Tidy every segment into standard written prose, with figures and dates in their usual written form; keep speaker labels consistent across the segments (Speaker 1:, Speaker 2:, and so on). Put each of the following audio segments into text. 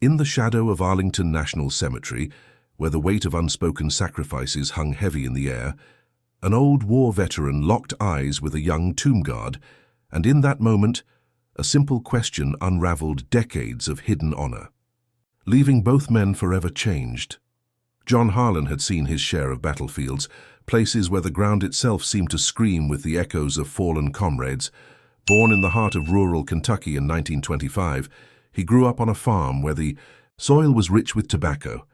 Speaker 1: In the shadow of Arlington National Cemetery, where the weight of unspoken sacrifices hung heavy in the air, an old war veteran locked eyes with a young tomb guard, and in that moment, a simple question unraveled decades of hidden honor, leaving both men forever changed. John Harlan had seen his share of battlefields, places where the ground itself seemed to scream with the echoes of fallen comrades. Born in the heart of rural Kentucky in 1925, he grew up on a farm where the soil was rich with tobacco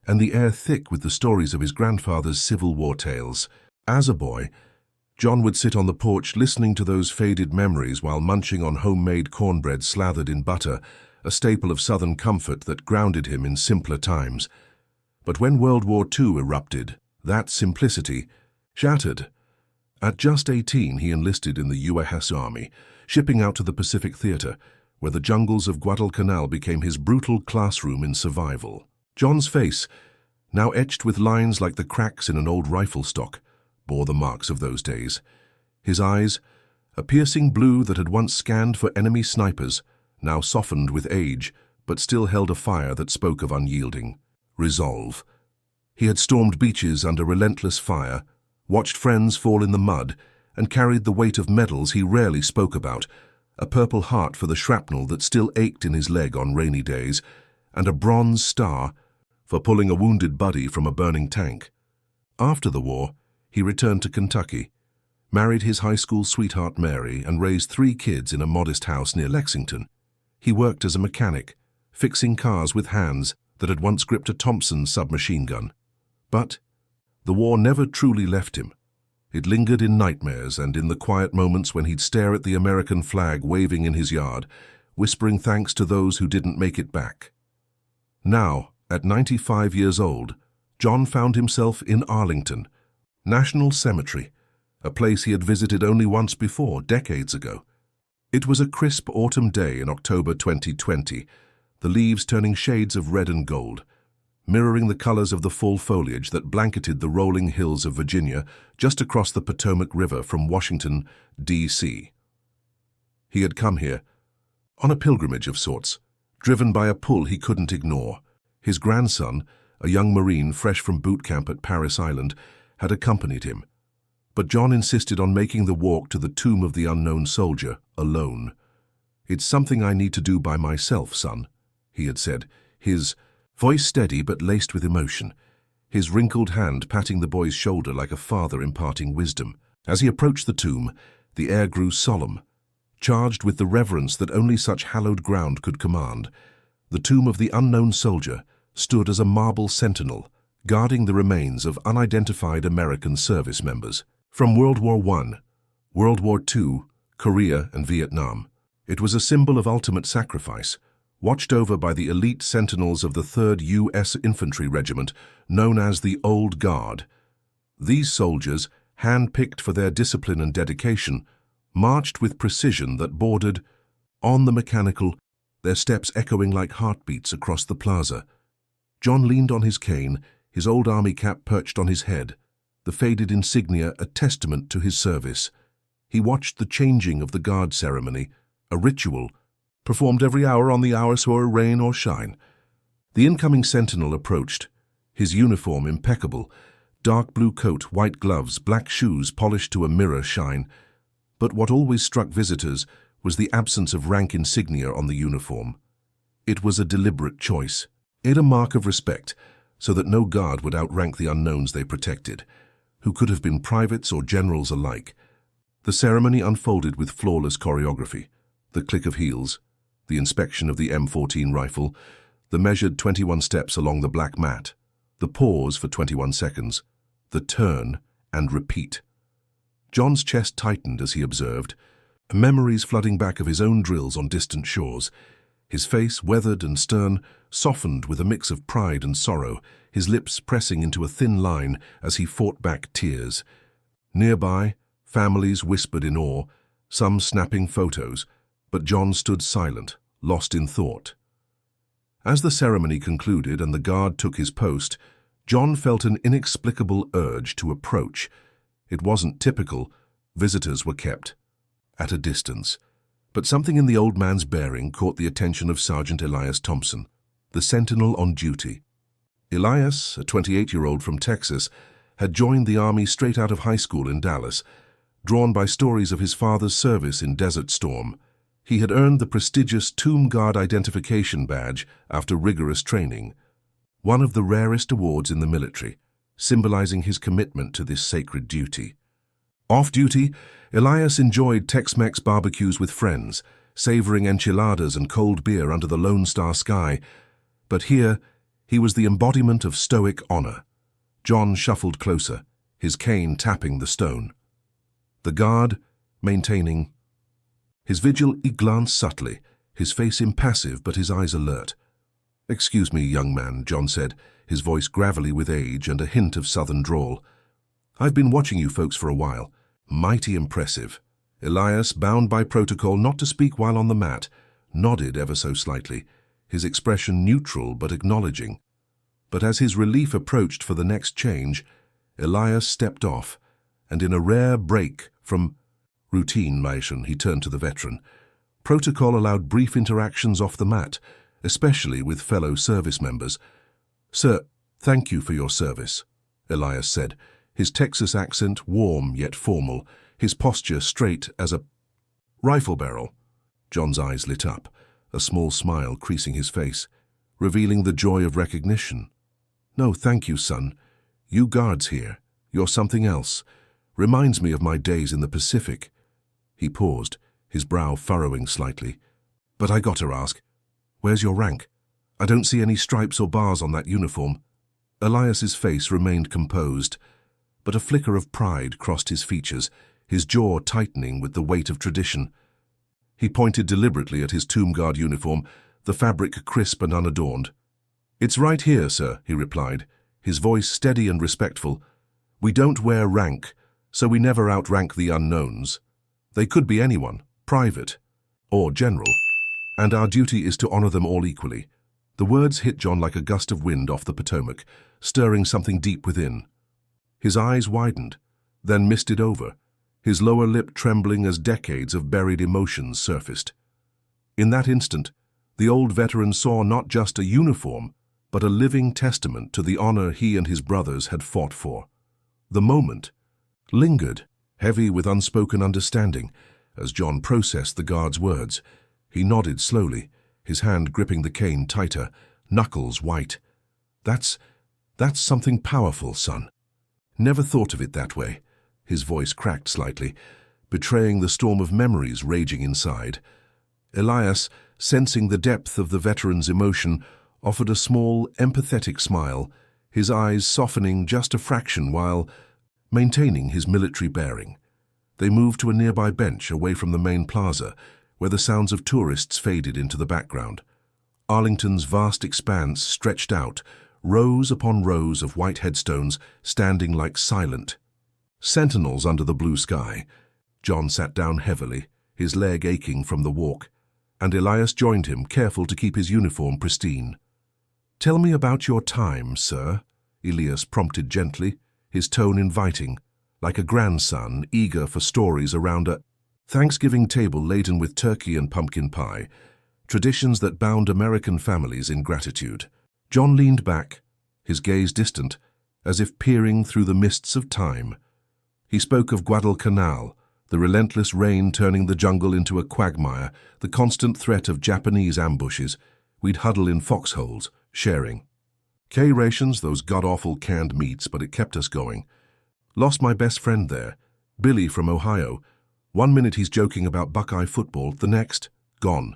Speaker 1: and the air thick with the stories of his grandfather's Civil War tales. As a boy, John would sit on the porch listening to those faded memories while munching on homemade cornbread slathered in butter, a staple of Southern comfort that grounded him in simpler times. But when World War II erupted, that simplicity shattered. At just 18, he enlisted in the U.S. Army, shipping out to the Pacific Theater, where the jungles of Guadalcanal became his brutal classroom in survival. John's face, now etched with lines like the cracks in an old rifle stock, bore the marks of those days. His eyes, a piercing blue that had once scanned for enemy snipers, now softened with age, but still held a fire that spoke of unyielding resolve. He had stormed beaches under relentless fire, watched friends fall in the mud, and carried the weight of medals he rarely spoke about, a Purple Heart for the shrapnel that still ached in his leg on rainy days, and a Bronze Star for pulling a wounded buddy from a burning tank. After the war, he returned to Kentucky, married his high school sweetheart Mary, and raised 3 kids in a modest house near Lexington. He worked as a mechanic, fixing cars with hands that had once gripped a Thompson submachine gun. But the war never truly left him. It lingered in nightmares and in the quiet moments when he'd stare at the American flag waving in his yard, whispering thanks to those who didn't make it back. Now, at 95 years old, John found himself in Arlington National Cemetery, a place he had visited only once before, decades ago. It was a crisp autumn day in October 2020, the leaves turning shades of red and gold, mirroring the colors of the fall foliage that blanketed the rolling hills of Virginia just across the Potomac River from Washington, D.C. He had come here on a pilgrimage of sorts, driven by a pull he couldn't ignore. His grandson, a young Marine fresh from boot camp at Parris Island, had accompanied him. But John insisted on making the walk to the tomb of the unknown soldier alone. "It's something I need to do by myself, son," he had said, his voice steady but laced with emotion, his wrinkled hand patting the boy's shoulder like a father imparting wisdom. As he approached the tomb, the air grew solemn, charged with the reverence that only such hallowed ground could command. The tomb of the unknown soldier stood as a marble sentinel, guarding the remains of unidentified American service members. From World War I, World War II, Korea, and Vietnam, it was a symbol of ultimate sacrifice, watched over by the elite sentinels of the 3rd U.S. Infantry Regiment, known as the Old Guard. These soldiers, hand-picked for their discipline and dedication, marched with precision that bordered on the mechanical, their steps echoing like heartbeats across the plaza. John leaned on his cane, his old army cap perched on his head, the faded insignia a testament to his service. He watched the changing of the guard ceremony, a ritual performed every hour on the hour so rain or shine. The incoming sentinel approached, his uniform impeccable, dark blue coat, white gloves, black shoes polished to a mirror shine. But what always struck visitors was the absence of rank insignia on the uniform. It was a deliberate choice, a mark of respect, so that no guard would outrank the unknowns they protected, who could have been privates or generals alike. The ceremony unfolded with flawless choreography, the click of heels, the inspection of the M14 rifle, the measured 21 steps along the black mat, the pause for 21 seconds, the turn and repeat. John's chest tightened as he observed, memories flooding back of his own drills on distant shores. His face, weathered and stern, softened with a mix of pride and sorrow, his lips pressing into a thin line as he fought back tears. Nearby, families whispered in awe, some snapping photos, but John stood silent, lost in thought. As the ceremony concluded and the guard took his post, John felt an inexplicable urge to approach. It wasn't typical. Visitors were kept at a distance. But something in the old man's bearing caught the attention of Sergeant Elias Thompson, the sentinel on duty. Elias, a 28-year-old from Texas, had joined the Army straight out of high school in Dallas. Drawn by stories of his father's service in Desert Storm, he had earned the prestigious Tomb Guard Identification Badge after rigorous training, one of the rarest awards in the military, symbolizing his commitment to this sacred duty. Off-duty, Elias enjoyed Tex-Mex barbecues with friends, savoring enchiladas and cold beer under the Lone Star sky, but here he was the embodiment of stoic honor. John shuffled closer, his cane tapping the stone. The guard, maintaining. His vigil, he glanced subtly, his face impassive but his eyes alert. "Excuse me, young man," John said, his voice gravelly with age and a hint of southern drawl. "I've been watching you folks for a while. Mighty impressive." Elias, bound by protocol not to speak while on the mat, nodded ever so slightly, his expression neutral but acknowledging. But as his relief approached for the next change, Elias stepped off, and in a rare break from routine motion, he turned to the veteran. Protocol allowed brief interactions off the mat, especially with fellow service members. "Sir, thank you for your service," Elias said, his Texas accent warm yet formal, his posture straight as a rifle barrel. John's eyes lit up, a small smile creasing his face, revealing the joy of recognition. "No, thank you, son. You guards here, you're something else. Reminds me of my days in the Pacific." He paused, his brow furrowing slightly. "But I gotta ask, where's your rank? I don't see any stripes or bars on that uniform." Elias's face remained composed, but a flicker of pride crossed his features, his jaw tightening with the weight of tradition. He pointed deliberately at his Tomb Guard uniform, the fabric crisp and unadorned. "It's right here, sir," he replied, his voice steady and respectful. "We don't wear rank, so we never outrank the unknowns. They could be anyone, private or general, and our duty is to honor them all equally." The words hit John like a gust of wind off the Potomac, stirring something deep within. His eyes widened, then misted over, his lower lip trembling as decades of buried emotions surfaced. In that instant, the old veteran saw not just a uniform, but a living testament to the honor he and his brothers had fought for. The moment lingered, heavy with unspoken understanding, as John processed the guard's words. He nodded slowly, his hand gripping the cane tighter, knuckles white. That's something powerful, son." "Never thought of it that way." His voice cracked slightly, betraying the storm of memories raging inside. Elias, sensing the depth of the veteran's emotion, offered a small, empathetic smile, his eyes softening just a fraction while maintaining his military bearing. They moved to a nearby bench away from the main plaza, where the sounds of tourists faded into the background. Arlington's vast expanse stretched out, rows upon rows of white headstones standing like silent sentinels under the blue sky. John sat down heavily, his leg aching from the walk, and Elias joined him, careful to keep his uniform pristine. "Tell me about your time, sir," Elias prompted gently, his tone inviting, like a grandson eager for stories around a Thanksgiving table laden with turkey and pumpkin pie, traditions that bound American families in gratitude. John leaned back, his gaze distant, as if peering through the mists of time. He spoke of Guadalcanal, the relentless rain turning the jungle into a quagmire, the constant threat of Japanese ambushes. We'd huddle in foxholes, sharing K-rations, those god-awful canned meats, but it kept us going. Lost my best friend there, Billy from Ohio. One minute he's joking about Buckeye football, the next, gone.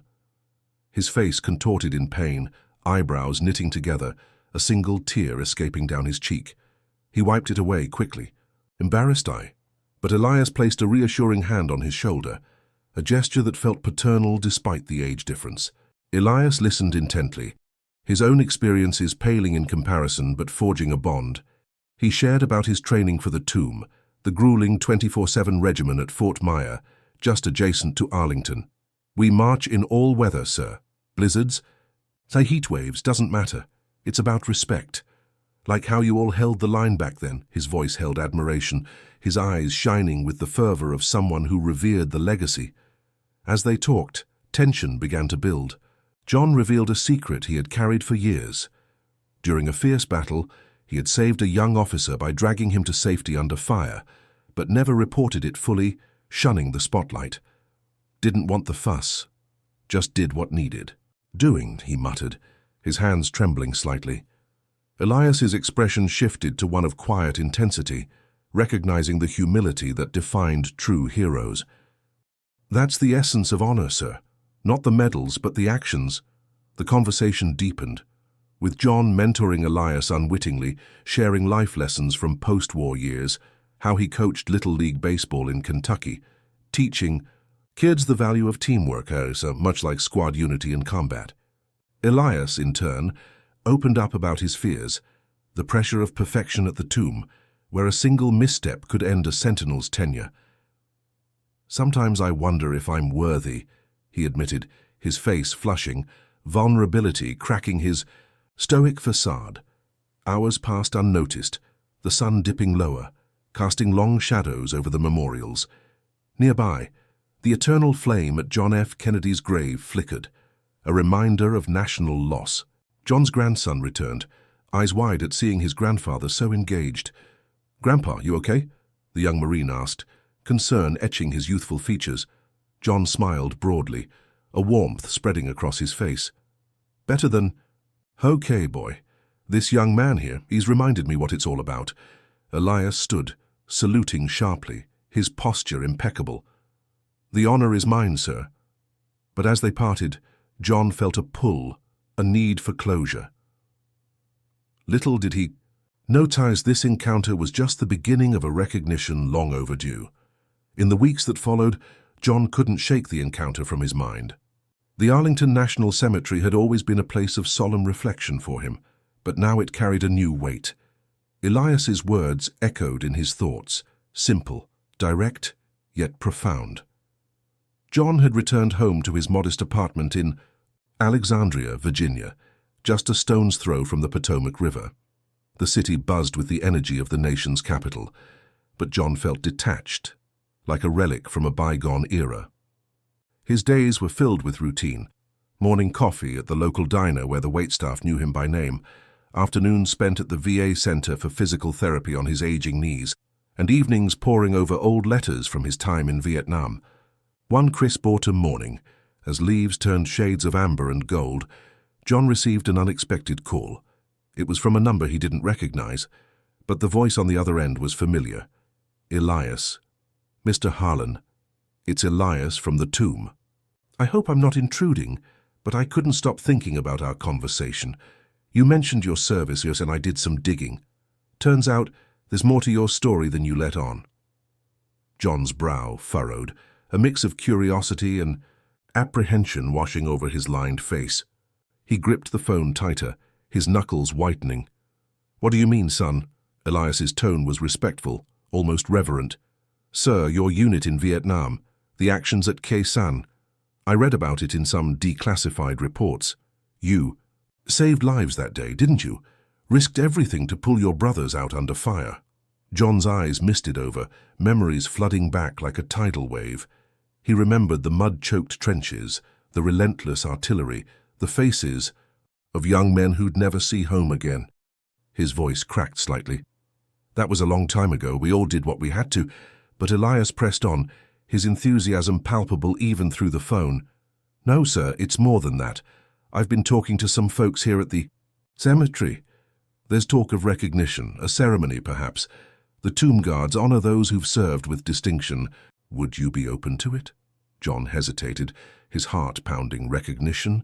Speaker 1: His face contorted in pain, eyebrows knitting together, a single tear escaping down his cheek. He wiped it away quickly. Embarrassed but Elias placed a reassuring hand on his shoulder, a gesture that felt paternal despite the age difference. Elias listened intently, his own experiences paling in comparison but forging a bond. He shared about his training for the Tomb, the grueling 24/7 regimen at Fort Myer, just adjacent to Arlington. "We march in all weather, sir. Blizzards, say heat waves, doesn't matter. It's about respect. Like how you all held the line back then." His voice held admiration, his eyes shining with the fervor of someone who revered the legacy. As they talked, tension began to build. John revealed a secret he had carried for years. During a fierce battle, he had saved a young officer by dragging him to safety under fire, but never reported it fully, shunning the spotlight. Didn't want the fuss. Just did what needed. Doing, he muttered, his hands trembling slightly. Elias's expression shifted to one of quiet intensity, recognizing the humility that defined true heroes. That's the essence of honor, sir. Not the medals, but the actions. The conversation deepened, with John mentoring Elias unwittingly, sharing life lessons from post-war years, how he coached Little League Baseball in Kentucky, teaching kids the value of teamwork, much like squad unity in combat. Elias, in turn, opened up about his fears, the pressure of perfection at the tomb, where a single misstep could end a sentinel's tenure. "Sometimes I wonder if I'm worthy," he admitted, his face flushing, vulnerability cracking his stoic facade. Hours passed unnoticed, the sun dipping lower, casting long shadows over the memorials. Nearby, the eternal flame at John F. Kennedy's grave flickered, a reminder of national loss. John's grandson returned, eyes wide at seeing his grandfather so engaged. "Grandpa, you okay?" the young Marine asked, concern etching his youthful features. John smiled broadly, a warmth spreading across his face. "Better than—" "Okay, boy. This young man here, he's reminded me what it's all about." Elias stood, saluting sharply, his posture impeccable. "The honor is mine, sir." But as they parted, John felt a pull, a need for closure. Little did he notice this encounter was just the beginning of a recognition long overdue. In the weeks that followed, John couldn't shake the encounter from his mind. The Arlington National Cemetery had always been a place of solemn reflection for him, but now it carried a new weight. Elias's words echoed in his thoughts, simple, direct, yet profound. John had returned home to his modest apartment in Alexandria, Virginia, just a stone's throw from the Potomac River. The city buzzed with the energy of the nation's capital, but John felt detached, like a relic from a bygone era. His days were filled with routine: morning coffee at the local diner where the waitstaff knew him by name, afternoons spent at the VA Center for physical therapy on his aging knees, and evenings poring over old letters from his time in Vietnam. One crisp autumn morning, as leaves turned shades of amber and gold, John received an unexpected call. It was from a number he didn't recognize, but the voice on the other end was familiar. "Elias. Mr. Harlan. It's Elias from the tomb." "I hope I'm not intruding, but I couldn't stop thinking about our conversation. You mentioned your service, yes, and I did some digging. Turns out there's more to your story than you let on." John's brow furrowed, a mix of curiosity and apprehension washing over his lined face. He gripped the phone tighter, his knuckles whitening. "What do you mean, son?" Elias's tone was respectful, almost reverent. "Sir, your unit in Vietnam, the actions at Khe Sanh. I read about it in some declassified reports. You saved lives that day, didn't you? Risked everything to pull your brothers out under fire." John's eyes misted over, memories flooding back like a tidal wave. He remembered the mud-choked trenches, the relentless artillery, the faces of young men who'd never see home again. His voice cracked slightly. "That was a long time ago. We all did what we had to." But Elias pressed on, his enthusiasm palpable even through the phone. "No, sir, it's more than that. I've been talking to some folks here at the cemetery. There's talk of recognition, a ceremony perhaps. The tomb guards honor those who've served with distinction. Would you be open to it?" John hesitated, his heart pounding. Recognition?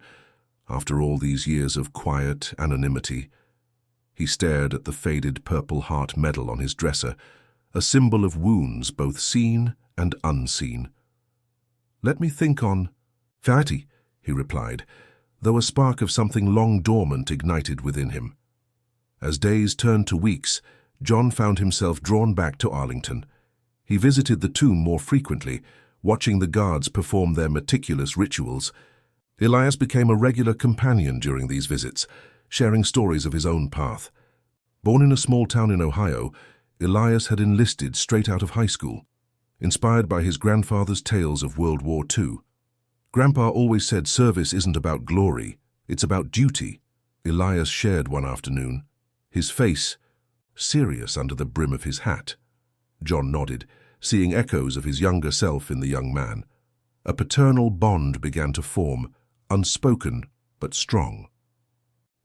Speaker 1: After all these years of quiet anonymity. He stared at the faded Purple Heart medal on his dresser, a symbol of wounds both seen and unseen. "Let me think on—" "Fatty," he replied, though a spark of something long dormant ignited within him. As days turned to weeks, John found himself drawn back to Arlington. He visited the tomb more frequently, watching the guards perform their meticulous rituals. Elias became a regular companion during these visits, sharing stories of his own path. Born in a small town in Ohio, Elias had enlisted straight out of high school, inspired by his grandfather's tales of World War II. Grandpa always said service isn't about glory, it's about duty, Elias shared one afternoon, his face serious under the brim of his hat. John nodded, seeing echoes of his younger self in the young man. A paternal bond began to form, unspoken but strong.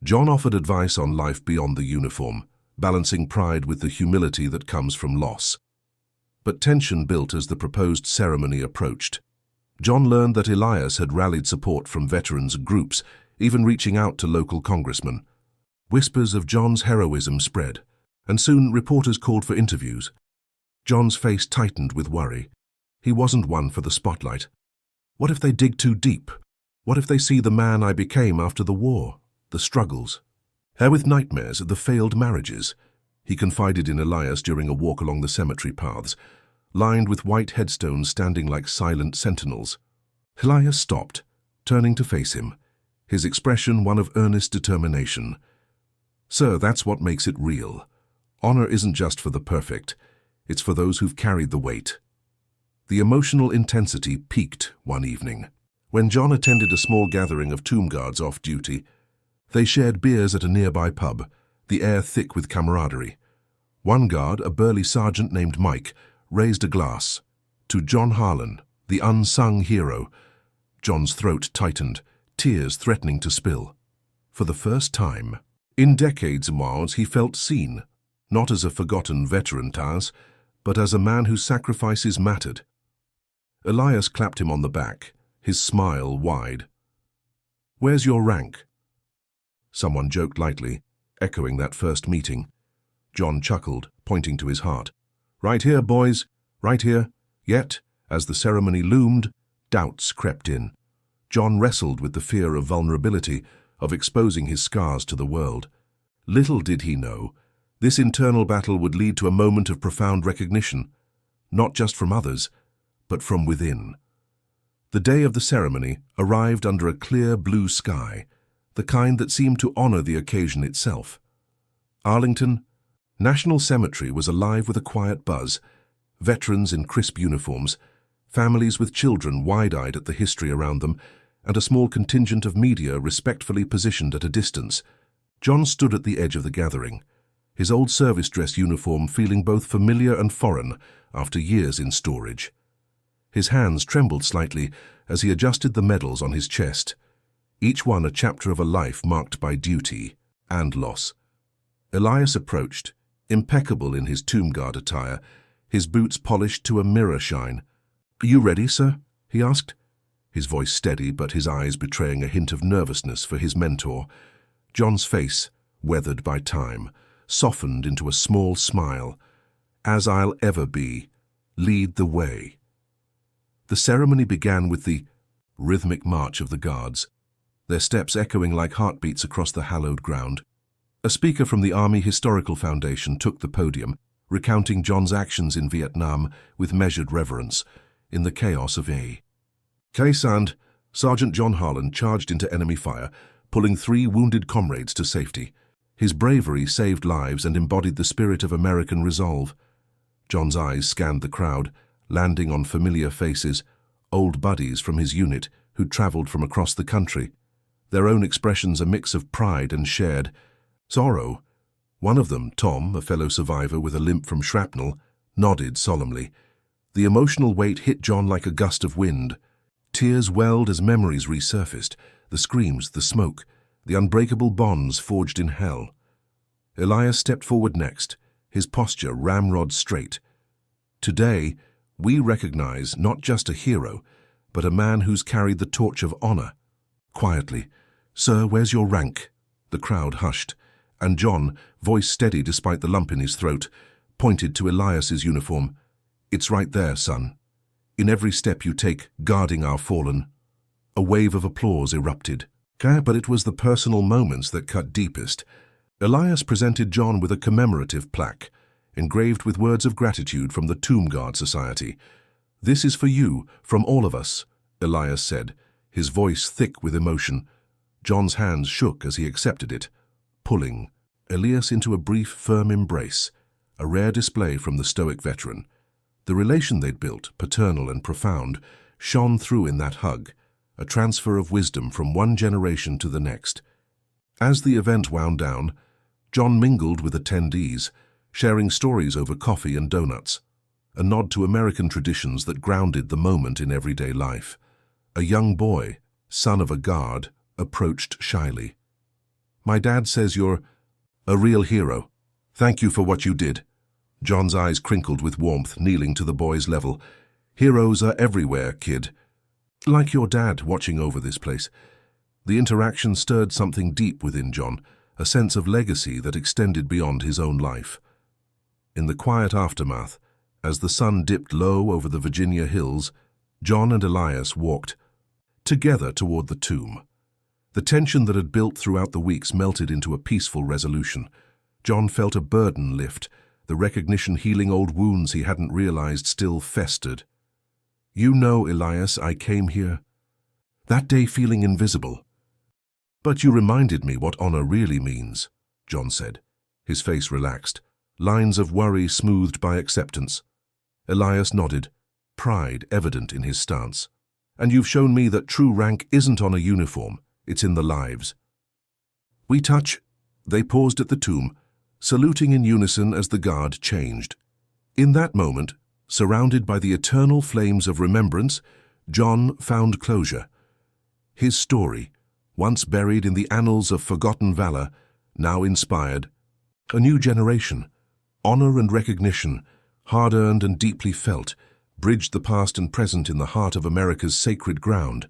Speaker 1: John offered advice on life beyond the uniform, balancing pride with the humility that comes from loss. But tension built as the proposed ceremony approached. John learned that Elias had rallied support from veterans and groups, even reaching out to local congressmen. Whispers of John's heroism spread, and soon reporters called for interviews. John's face tightened with worry. He wasn't one for the spotlight. What if they dig too deep? What if they see the man I became after the war, the struggles? With nightmares, the failed marriages, he confided in Elias during a walk along the cemetery paths, lined with white headstones standing like silent sentinels. Elias stopped, turning to face him, his expression one of earnest determination. Sir, that's what makes it real. Honor isn't just for the perfect, it's for those who've carried the weight. The emotional intensity peaked one evening. When John attended a small gathering of tomb guards off duty, they shared beers at a nearby pub, the air thick with camaraderie. One guard, a burly sergeant named Mike, raised a glass. To John Harlan, the unsung hero. John's throat tightened, tears threatening to spill. For the first time, in decades, Mars, he felt seen, not as a forgotten veteran Taz, but as a man whose sacrifices mattered. Elias clapped him on the back, his smile wide. "Where's your rank?" Someone joked lightly, echoing that first meeting. John chuckled, pointing to his heart. "Right here, boys, right here." Yet, as the ceremony loomed, doubts crept in. John wrestled with the fear of vulnerability, of exposing his scars to the world. Little did he know, this internal battle would lead to a moment of profound recognition, not just from others, but from within. The day of the ceremony arrived under a clear blue sky, the kind that seemed to honor the occasion itself. Arlington National Cemetery was alive with a quiet buzz, veterans in crisp uniforms, families with children wide-eyed at the history around them, and a small contingent of media respectfully positioned at a distance. John stood at the edge of the gathering, his old service dress uniform feeling both familiar and foreign after years in storage. His hands trembled slightly as he adjusted the medals on his chest, each one a chapter of a life marked by duty and loss. Elias approached, impeccable in his tomb guard attire, his boots polished to a mirror shine. "Are you ready, sir?" he asked, his voice steady but his eyes betraying a hint of nervousness for his mentor. John's face, weathered by time, softened into a small smile. "As I'll ever be, lead the way." The ceremony began with the rhythmic march of the guards, their steps echoing like heartbeats across the hallowed ground. A speaker from the Army Historical Foundation took the podium, recounting John's actions in Vietnam with measured reverence, in the chaos of K-Sand, Sergeant John Harlan charged into enemy fire, pulling 3 wounded comrades to safety. His bravery saved lives and embodied the spirit of American resolve. John's eyes scanned the crowd, landing on familiar faces, old buddies from his unit who'd traveled from across the country, their own expressions a mix of pride and shared sorrow. One of them, Tom, a fellow survivor with a limp from shrapnel, nodded solemnly. The emotional weight hit John like a gust of wind. Tears welled as memories resurfaced, the screams, the smoke, the unbreakable bonds forged in hell. Elias stepped forward next, his posture ramrod straight. "Today, we recognize not just a hero, but a man who's carried the torch of honor." Quietly, "Sir, where's your rank?" The crowd hushed, and John, voice steady despite the lump in his throat, pointed to Elias's uniform. "It's right there, son. In every step you take, guarding our fallen." A wave of applause erupted. But it was the personal moments that cut deepest. Elias presented John with a commemorative plaque, engraved with words of gratitude from the Tomb Guard Society. "This is for you, from all of us," Elias said, his voice thick with emotion. John's hands shook as he accepted it, pulling Elias into a brief, firm embrace, a rare display from the stoic veteran. The relation they'd built, paternal and profound, shone through in that hug, a transfer of wisdom from one generation to the next. As the event wound down, John mingled with attendees, sharing stories over coffee and donuts, a nod to American traditions that grounded the moment in everyday life. A young boy, son of a guard, approached shyly. "My dad says you're a real hero. Thank you for what you did." John's eyes crinkled with warmth, kneeling to the boy's level. "Heroes are everywhere, kid. Like your dad watching over this place." The interaction stirred something deep within John, a sense of legacy that extended beyond his own life. In the quiet aftermath, as the sun dipped low over the Virginia hills, John and Elias walked together toward the tomb. The tension that had built throughout the weeks melted into a peaceful resolution. John felt a burden lift, the recognition healing old wounds he hadn't realized still festered. "You know, Elias, I came here that day feeling invisible. But you reminded me what honor really means," John said. His face relaxed, lines of worry smoothed by acceptance. Elias nodded, pride evident in his stance. "And you've shown me that true rank isn't on a uniform, it's in the lives." We touch. They paused at the tomb, saluting in unison as the guard changed. In that moment, surrounded by the eternal flames of remembrance, John found closure. His story, once buried in the annals of forgotten valor, now inspired a new generation. Honor and recognition, hard-earned and deeply felt, bridged the past and present in the heart of America's sacred ground.